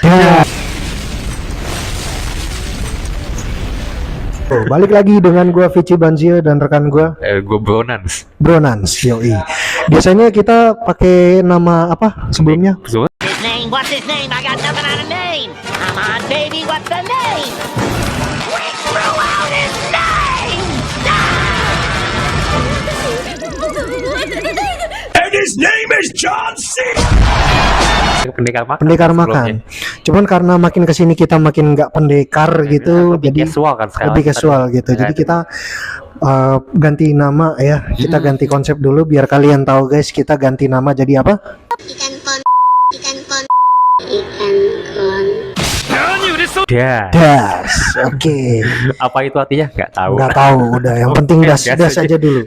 Ya. Balik lagi dengan gua Vici Banzia dan rekan gua Gue Bronans. Bronans, yoi. Biasanya kita pakai nama apa sebelumnya? His name, what's his name? I got nothing on a name. Come on, baby, what's the name? We threw out his name! And his name is John C. Pendekar makan. Pendekar sebelumnya. makan. Cuman karena makin kesini kita makin nggak pendekar gitu, Lebih jadi casual kan sekarang. lebih casual gitu. Jadi kita ganti nama ya. Kita ganti konsep dulu biar kalian tahu guys. Kita ganti nama jadi apa? Ikan kon, ikan kon, ikan kon. Das. Das. Oke. Apa itu artinya? Nggak tahu. Nggak tahu. Udah. Yang penting das Das aja dulu.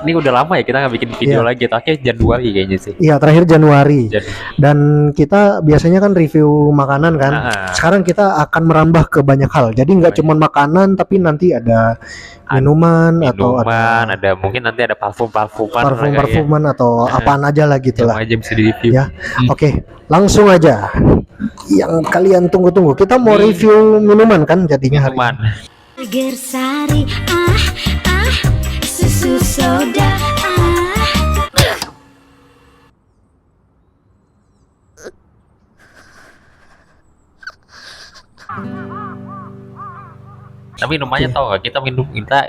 Ini udah lama ya kita nggak bikin video Iya. lagi. Akhirnya Januari kayaknya sih. Iya, terakhir Januari. Jadi, Dan kita biasanya kan review makanan kan. Sekarang kita akan merambah ke banyak hal. Jadi nggak cuma makanan, tapi nanti ada minuman atau ada mungkin nanti ada parfum-parfuman. parfum-parfuman atau apaan aja lah gitu lah. Aja bisa di review. Ya, oke, langsung aja. Yang kalian tunggu-tunggu. Kita mau review minuman kan jadinya hari ini. Minuman. Burger sari, susu soda, Tapi minumannya tau gak? Kita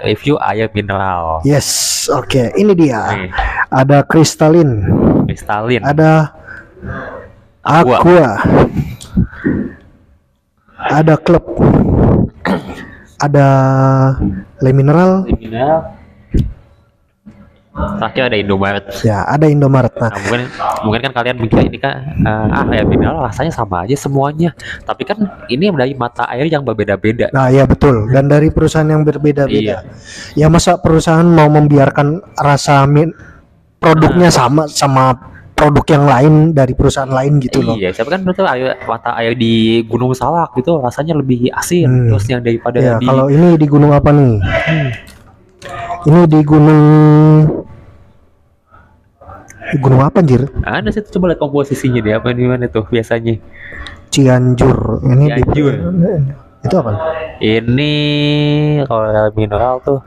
review air mineral. Yes, oke, ini dia. Nih, Ada kristalin, Kristalin. ada aqua, ada club, ada le mineral, Mineral. Terakhir ada Indomaret. ya ada Indomaret. Nah, Nah, mungkin kan kalian mikir ini kan air mineral rasanya sama aja semuanya. Tapi kan ini dari mata air yang berbeda-beda. nah ya betul. Dan dari perusahaan yang berbeda-beda. Ya masa perusahaan mau membiarkan rasa produknya sama produk yang lain dari perusahaan lain gitu loh. Iya, siapa kan betul mata air di Gunung Salak gitu rasanya lebih asin terus yang daripada Ya, di kalau ini di gunung apa nih? Ini di gunung apa anjir? ada sih coba lihat komposisinya deh apa di mana tuh biasanya. Cianjur. Ini Cianjur. Itu apa? Ini kalau air mineral tuh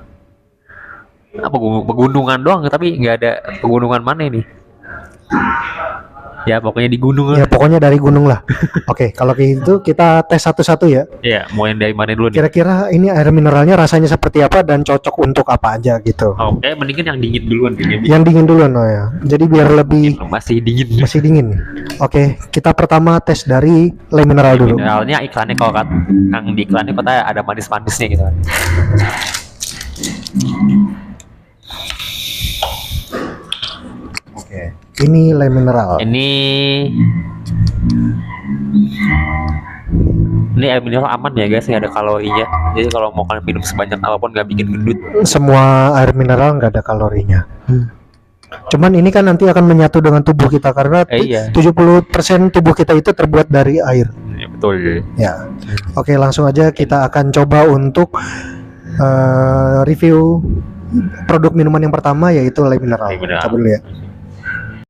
apa pegunungan doang tapi nggak ada pegunungan mana ini. Ya pokoknya di gunung Ya lah. pokoknya dari gunung lah. Oke, kalau kayak gitu kita tes satu-satu ya. Ya mau yang dari mana dulu nih? Kira-kira ini air mineralnya rasanya seperti apa dan cocok untuk apa aja gitu. Oke, mendingan yang dingin duluan kayaknya. Yang dingin duluan oh ya. Jadi biar lebih Masih dingin. masih dingin. Oke, kita pertama tes dari le mineral dulu. Mineralnya iklannya kalau kan yang di iklannya katanya ada manis-manisnya gitu kan. Oke. Ini le mineral. Ini air mineral aman ya guys, nggak ada kalorinya. Jadi kalau mau kalian minum sebanyak apapun nggak bikin gendut. Semua air mineral nggak ada kalorinya. Cuman ini kan nanti akan menyatu dengan tubuh kita karena Iya. 70% tubuh kita itu terbuat dari air. Ya, betul. Ya. Oke, langsung aja kita akan coba untuk review produk minuman yang pertama yaitu le mineral. Le mineral. Coba dulu ya.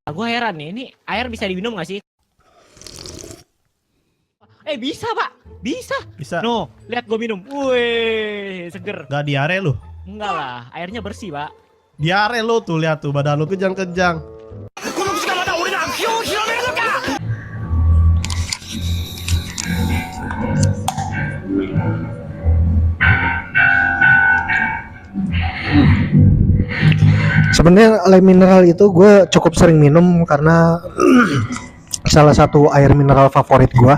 Gue heran nih, ini air bisa diminum gak sih? Bisa pak, bisa. Bisa. No, lihat gue minum. Wih, seger. Gak diare lu. Enggak lah, airnya bersih pak. Diare lu tuh, lihat tuh badan lu kejang-kejang. Sebenarnya le mineral itu gue cukup sering minum karena salah satu air mineral favorit gue.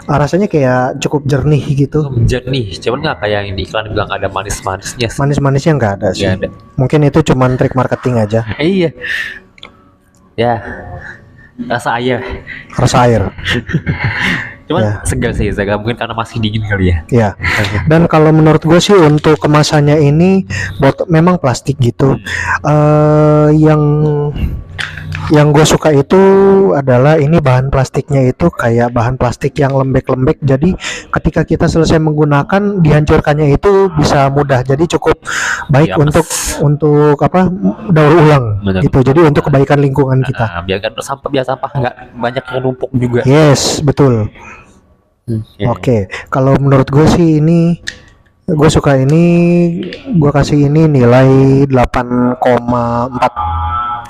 Rasanya kayak cukup jernih gitu. Jernih, cuman nggak kayak yang di iklan bilang ada manis-manisnya. Manis-manisnya nggak ada sih. Nggak ada. Mungkin itu cuman trik marketing aja. Iya. Ya. Rasa air. Rasa air. Cuman Ya. segar sih, segar mungkin karena masih dingin kali ya. Ya. Dan kalau menurut gue sih untuk kemasannya ini memang plastik gitu. Yang Yang gue suka itu adalah ini bahan plastiknya itu kayak bahan plastik yang lembek-lembek. Jadi ketika kita selesai menggunakan, dihancurkannya itu bisa mudah. Jadi cukup baik Iya, Mas. untuk apa daur ulang Benar. gitu. Jadi untuk kebaikan lingkungan kita. Biar sampah nggak banyak yang numpuk juga. Yes, betul. Oke, kalau menurut gue sih ini gue suka ini, gue kasih ini nilai 8,4.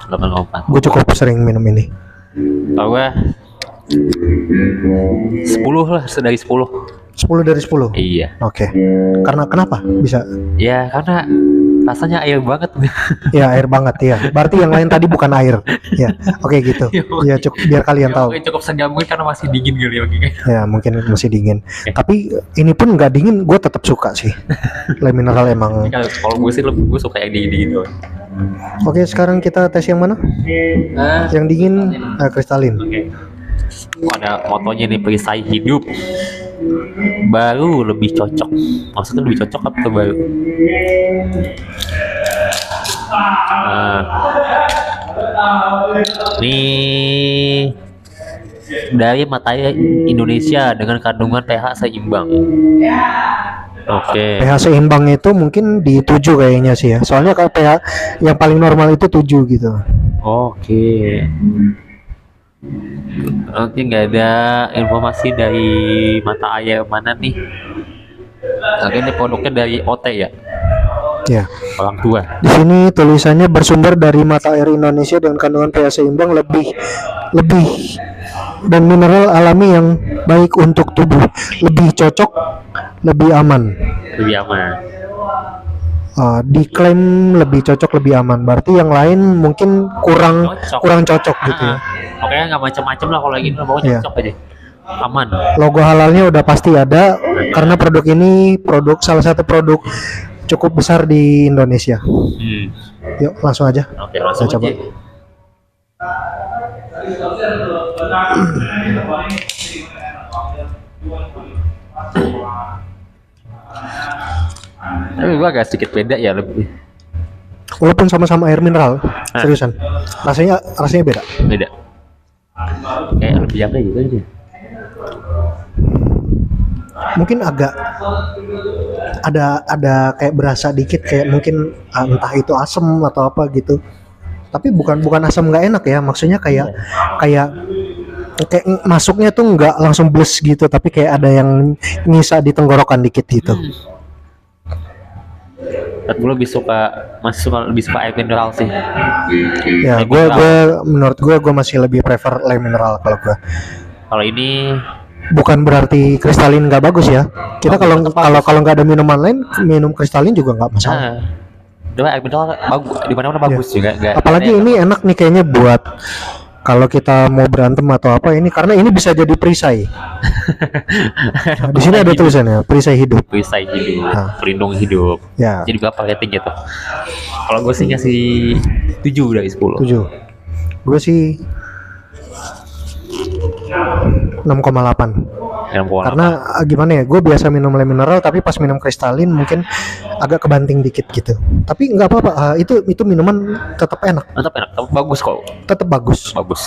8,4. Gue cukup sering minum ini. Kalau gue 10 lah, dari 10. 10 dari 10. Iya. Oke. Karena kenapa bisa? Ya karena rasanya air banget. Ya air banget ya. Berarti yang lain tadi bukan air. Ya. Oke gitu. Ya cukup biar kalian tahu. Cukup segan mungkin karena masih dingin kali ya. Ya mungkin masih dingin. Tapi ini pun nggak dingin, gue tetap suka sih. Le Mineral emang. Kalau gue sih gue suka yang dingin gitu. Oke, sekarang kita tes yang mana? Yang dingin, kristalin. Oke. Ada motonya nih, perisai hidup. Baru lebih cocok. Maksudnya lebih cocok apa tuh baru? Nih dari Matahari Indonesia dengan kandungan pH seimbang. Oke. pH seimbang itu mungkin di 7 kayaknya sih ya. Soalnya kalau pH yang paling normal itu 7 gitu. Oke. Nanti nggak ada informasi dari mata air mana nih. Oke, ini produknya dari OT ya, Ya. orang tua. Di sini tulisannya bersumber dari mata air Indonesia dengan kandungan pH seimbang lebih dan mineral alami yang baik untuk tubuh, lebih cocok, lebih aman. Lebih aman. Diklaim lebih cocok, lebih aman. Berarti yang lain mungkin kurang cocok gitu ya. Oke, nggak macam-macam lah kalau lagi ini, pokoknya Iya. cocok aja. Aman. Logo halalnya udah pasti ada karena produk ini salah satu produk cukup besar di Indonesia. Yuk langsung aja. Oke, langsung Kita coba. aja. Tapi gua agak sedikit beda ya, lebih Walaupun sama-sama air mineral, seriusan. Rasanya beda. beda. Kayak lebih apa gitu aja. Mungkin agak ada kayak berasa dikit kayak mungkin entah itu asam atau apa gitu. Tapi bukan asam nggak enak ya, maksudnya kayak masuknya tuh nggak langsung bles gitu, tapi kayak ada yang nyisa di tenggorokan dikit gitu. Tapi gue lebih suka air mineral sih. Ya, Air gue mineral. menurut gue masih lebih prefer le mineral kalau gue. Kalau ini Bukan berarti kristalin nggak bagus ya. Kita kalau nggak ada minuman lain, minum kristalin juga nggak masalah. air mineral bagus, di mana-mana bagus juga. Apalagi ini enak nih kayaknya buat kalau kita mau berantem atau apa ini, karena ini bisa jadi perisai. Nah, di sini ada tulisannya perisai hidup. perisai hidup, Nah. pelindung hidup. Ya, Jadi berapa rating gitu? Kalau gue sih ngasih 7 dari 10. 7. Gue sih 6,8. Karena gimana ya, gue biasa minum le mineral tapi pas minum kristalin mungkin agak kebanting dikit gitu. Tapi nggak apa-apa, itu minuman tetap enak, tetap enak, tetap bagus kok. tetap bagus. Bagus.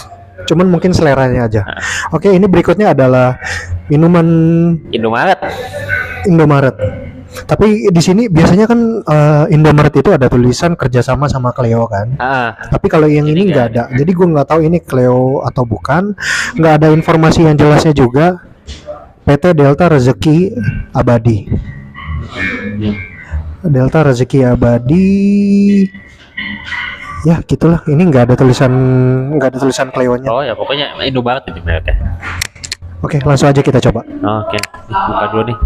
Cuman mungkin seleranya aja. Oke, ini berikutnya adalah minuman Indomaret. Tapi di sini biasanya kan Indomaret itu ada tulisan kerjasama sama Cleo kan. Tapi kalau yang ini nggak ada. Jadi gue nggak tahu ini Cleo atau bukan. Nggak ada informasi yang jelasnya juga. PT Delta Rezeki Abadi. Delta Rezeki Abadi. Ya gitulah. Ini nggak ada tulisan Cleo-nya. Oh ya, pokoknya Indomaret ini mereknya. Oke, langsung aja kita coba. Oke, buka dulu nih.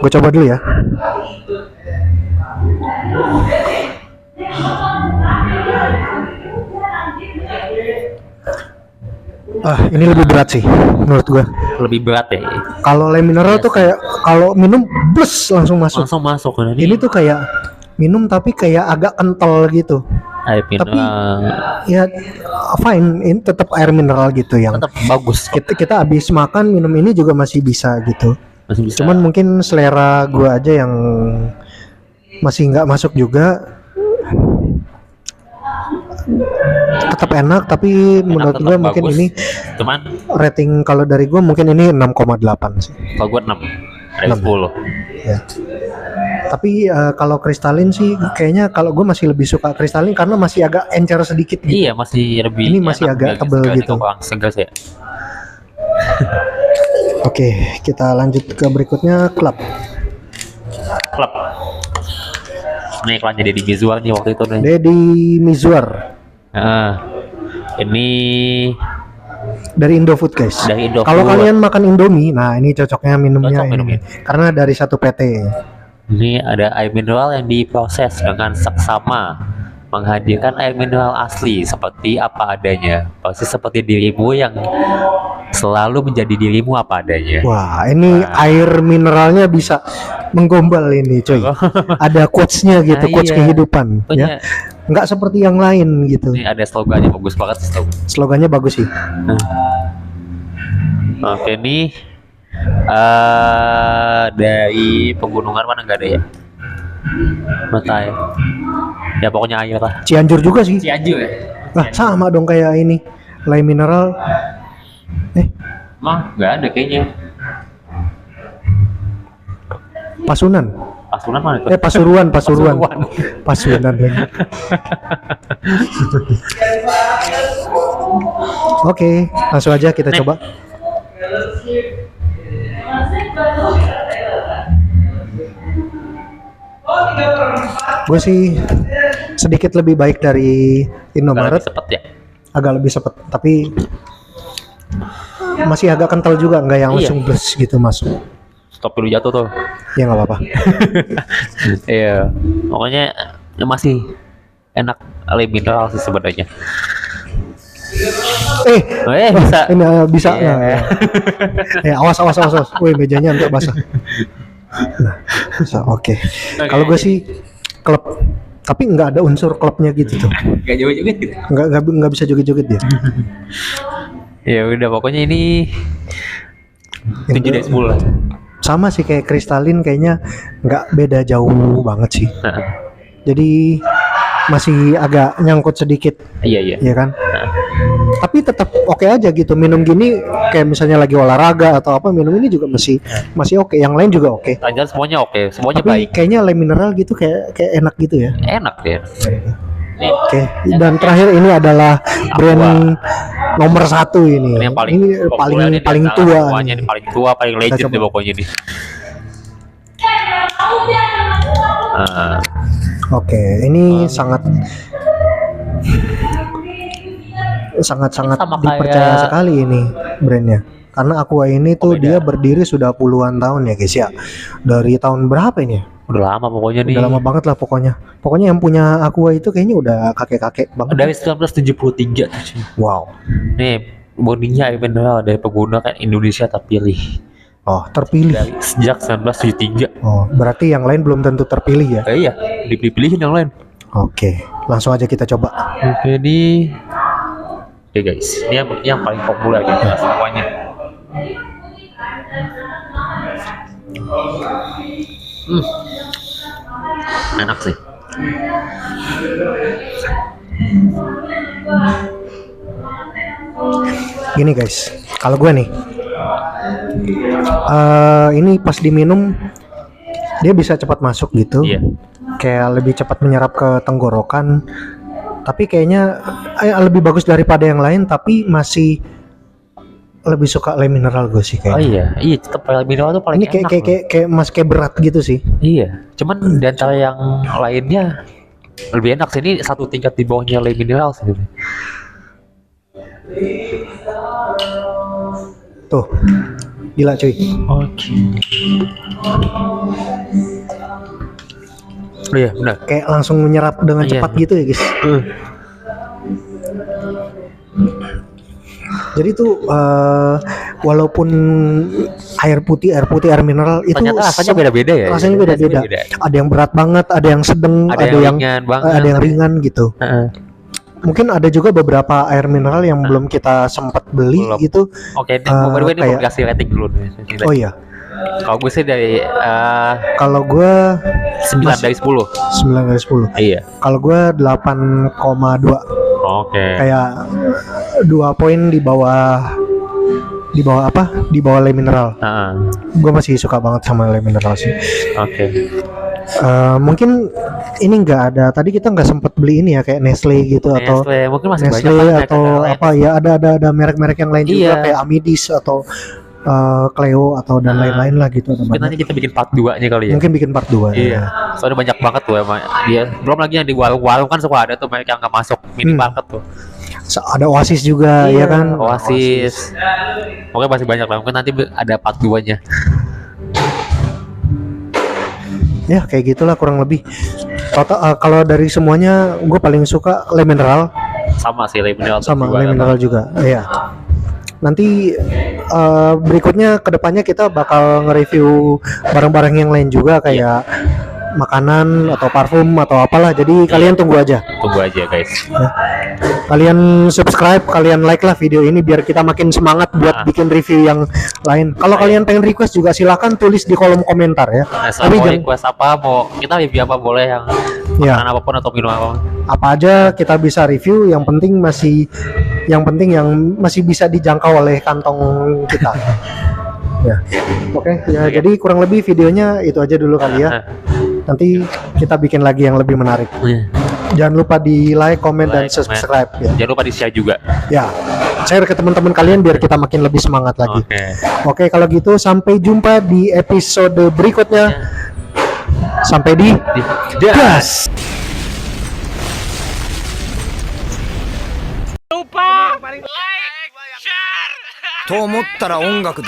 Gue coba dulu ya. Ini lebih berat sih menurut gue. Lebih berat ya. Kalau le mineral tuh kayak kalau minum blus langsung masuk. Langsung masuk kan Ini tuh kayak minum tapi kayak agak kental gitu. air mineral. Ya fine, ini tetap air mineral gitu yang Tetap bagus. kita habis makan minum ini juga masih bisa gitu. Masih bisa. Cuman mungkin selera gue aja yang masih nggak masuk juga. tetap enak, tapi menurut tetap gue mungkin bagus. ini Cuman rating kalau dari gue mungkin ini 6,8 sih. kalau gue 6 dari 6. 10. Ya. Tapi kalau kristalin sih kayaknya kalau gue masih lebih suka kristalin karena masih agak encer sedikit gitu. Iya, masih lebih Ini masih enak, agak agak tebel segar gitu. juga, Bang. Segar sih ya. Oke, kita lanjut ke berikutnya klub. Klub. Ini iklannya Deddy Mizwar nih waktu itu nih. Deddy Mizwar Nah, ini dari Indofood guys. Dari Indofood. Kalau kalian makan Indomie, nah ini cocoknya minumnya Cocok ini. minumnya. Karena dari satu PT. Ini ada air mineral yang diproses dengan seksama, menghadirkan air mineral asli seperti apa adanya, persis seperti dirimu yang selalu menjadi dirimu apa adanya. Wah, ini air mineralnya bisa menggombal ini, coy. Ada quotes-nya gitu, Nah, quotes iya. kehidupan, Punya, ya. Nggak seperti yang lain gitu. ini ada slogannya bagus banget sih slogan. Slogannya bagus sih. Oke nih, dari pegunungan mana nggak ada ya? Mata ya. Ya pokoknya air lah. Cianjur juga sih. Cianjur ya. Nah, sama dong kayak ini. Lime mineral. Mah nggak ada kayaknya. Pasunan. Pasuruan mana itu? Pasuruan. Pasuruan. Pasunan lagi. Oke, langsung aja kita coba. Gue sih sedikit lebih baik dari Indomaret, Cepet ya. agak lebih sepet, tapi masih agak kental juga, nggak yang Iya. langsung blus gitu masuk. Stop dulu jatuh tuh. Ya nggak apa-apa. Iya, pokoknya masih enak air mineral sih sebenarnya. Bisa. Ini bisa. Iya. Nah, ya. Awas. Wih, mejanya nanti basah. Nah, oke. Kalau gue sih klub, tapi nggak ada unsur klubnya gitu tuh. Gak jauh-jauh gitu. Nggak bisa joget-joget dia. Ya udah, pokoknya ini 7 dari 10 lah. Sama sih kayak kristalin, kayaknya nggak beda jauh banget sih. Nah, Jadi masih agak nyangkut sedikit, iya. ya kan? Tapi tetap oke aja gitu, minum gini kayak misalnya lagi olahraga atau apa, minum ini juga masih oke. Yang lain juga oke. Lanjut semuanya oke, semuanya Tapi baik. kayaknya lime mineral gitu kayak enak gitu ya. Enak deh. Nih, Oke. Dan terakhir ini adalah brand nomor 1 ini. ini yang paling Ini populer nih di paling antara tua. semuanya nih, paling tua, paling legend coba. deh pokoknya nih. Oke, ini sangat Sama dipercaya kayak- sekali ini brandnya. Karena Aqua ini tuh beda. dia berdiri sudah puluhan tahun ya guys ya. Dari tahun berapa ini ya? Udah lama pokoknya nih. Udah lama banget lah pokoknya. Pokoknya yang punya Aqua itu kayaknya udah kakek-kakek banget. Dari 1973 tuh, cuy. Wow. Nih, murninya air mineral dari pengguna kan Indonesia terpilih Oh, terpilih. dari sejak 1973. Oh, berarti yang lain belum tentu terpilih ya. Iya, dipilih-pilihin yang lain. Oke, langsung aja kita coba. Oke nih. Oke guys, ini yang paling populer gitu semuanya. Enak sih. Gini guys, kalau gue nih, ini pas diminum dia bisa cepat masuk gitu, Iya. kayak lebih cepat menyerap ke tenggorokan. Tapi kayaknya lebih bagus daripada yang lain, tapi masih lebih suka lime mineral gue sih Oh kayaknya. iya, tetap air mineral tuh paling Ini kayak enak. kayak kayak masih kayak berat gitu sih. Iya, cuman di antara yang lainnya lebih enak sih, ini satu tingkat di bawahnya air mineral sih. Tuh, gila cuy. Oke. Oh iya, benar. Kayak langsung menyerap dengan Iya. cepat gitu ya guys. Jadi tuh walaupun air putih, air mineral itu Ternyata rasanya beda-beda ya. rasanya beda-beda. Ada yang berat banget, ada yang sedang, Ada yang ringan banget. ada yang ringan gitu. Heeh. Mungkin ada juga beberapa air mineral yang belum kita sempat beli Belum. gitu. Oke, by the way, ini kayak- mau kasih rating dulu nih. Oh iya, Kalau gue sih dari Kalau gue 9 dari 10. 9 dari 10. Iya. Kalau gue 8,2. Oke. Kayak 2 poin di bawah apa? Di bawah Le Mineral. Gue masih suka banget sama Le Mineral sih. Oke. Mungkin ini nggak ada. Tadi kita nggak sempet beli ini ya kayak Nestle gitu atau Nestle mungkin masih Nestle banyak banget atau merek-merek apa ya, ada merek-merek yang lain juga Iya. kayak Amidis atau Cleo atau dan lain-lain lah gitu. Ada Mungkin banyak. nanti kita bikin part 2-nya kali ya. Mungkin bikin part 2 Iya. ya. Soalnya banyak banget tuh emang dia. Belum lagi yang di warung-warung kan suka ada tuh merek yang nggak masuk minimarket tuh. Ada Oasis juga ya kan. Oasis. Oke masih banyak lah. Mungkin nanti ada part 2-nya. Ya kayak gitulah kurang lebih. Total kalau dari semuanya gue paling suka Le Mineral Sama sih Le Mineral sama juga. Le Mineral juga. Iya. Nanti berikutnya kedepannya kita bakal nge-review barang-barang yang lain juga kayak makanan atau parfum atau apalah. Jadi kalian tunggu aja. Tunggu aja guys. Kalian subscribe, kalian like lah video ini biar kita makin semangat buat bikin review yang lain. Kalau kalian pengen request juga silakan tulis di kolom komentar ya. Nah, Tapi mau jangan request apa, mau kita review apa boleh yang Ya. makanan apapun atau minum apa. apa aja kita bisa review. Yang penting yang masih bisa dijangkau oleh kantong kita. Ya, oke. Ya, Oke. jadi kurang lebih videonya itu aja dulu kali ya. Nanti kita bikin lagi yang lebih menarik. Jangan lupa di like, comment, dan Like, comment. subscribe ya. Jangan lupa di share juga. Ya, share ke teman-teman kalian biar kita makin lebih semangat lagi. Oke. Oke, kalau gitu sampai jumpa di episode berikutnya. Sampai di gas. Lupa. と思ったら音楽